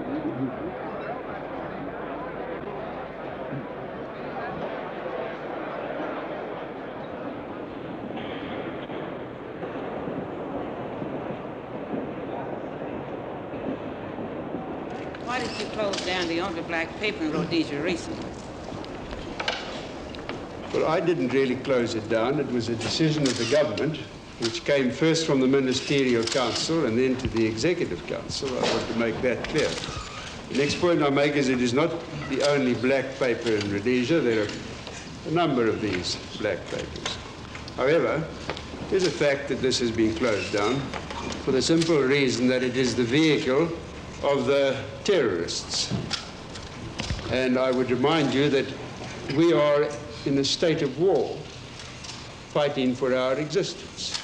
Why did you close down the only black paper in Rhodesia recently? Well, I didn't really close it down. It was a decision of the government, which came first from the Ministerial Council and then to the Executive Council. I want to make that clear. The next point I make is it is not the only black paper in Rhodesia. There are a number of these black papers. However, it is a fact that this has been closed down for the simple reason that it is the vehicle of the terrorists. And I would remind you that we are in a state of war, fighting for our existence.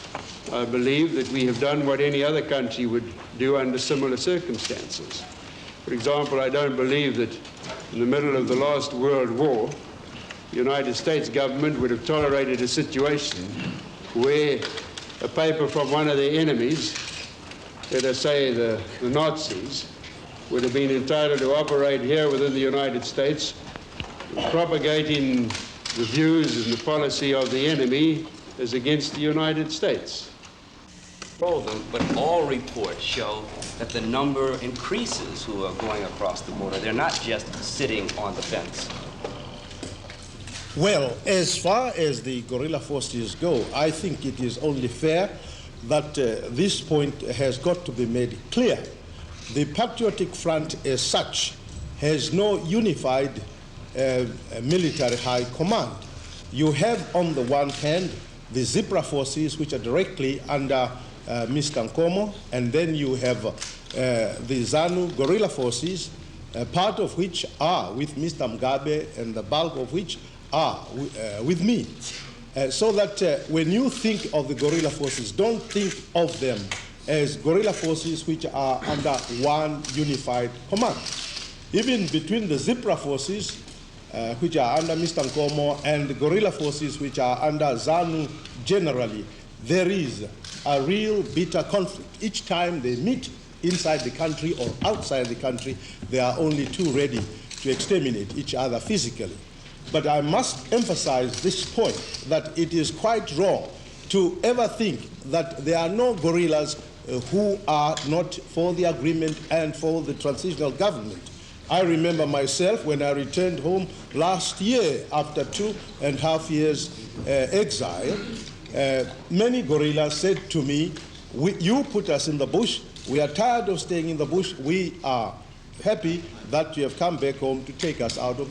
I believe that we have done what any other country would do under similar circumstances. For example, I don't believe that in the middle of the last World War, the United States government would have tolerated a situation where a paper from one of their enemies, let us say the Nazis, would have been entitled to operate here within the United States, propagating the views and the policy of the enemy as against the United States. But all reports show that the number increases who are going across the border. They're not just sitting on the fence. Well, as far as the guerrilla forces go, I think it is only fair that this point has got to be made clear. The Patriotic Front as such has no unified military high command. You have on the one hand the ZIMBABWE forces, which are directly under Mr. Nkomo, and then you have the ZANU guerrilla forces, part of which are with Mr. Mugabe and the bulk of which are with me. So that when you think of the guerrilla forces, don't think of them as guerrilla forces which are under one unified command. Even between the ZIMBABWE forces, which are under Mr. Nkomo, and the guerrilla forces which are under ZANU generally, there is a real bitter conflict. Each time they meet inside the country or outside the country, they are only too ready to exterminate each other physically. But I must emphasize this point, that it is quite wrong to ever think that there are no guerrillas who are not for the agreement and for the transitional government. I remember myself when I returned home last year after 2.5 years exile, many guerrillas said to me, you put us in the bush, we are tired of staying in the bush, we are happy that you have come back home to take us out of the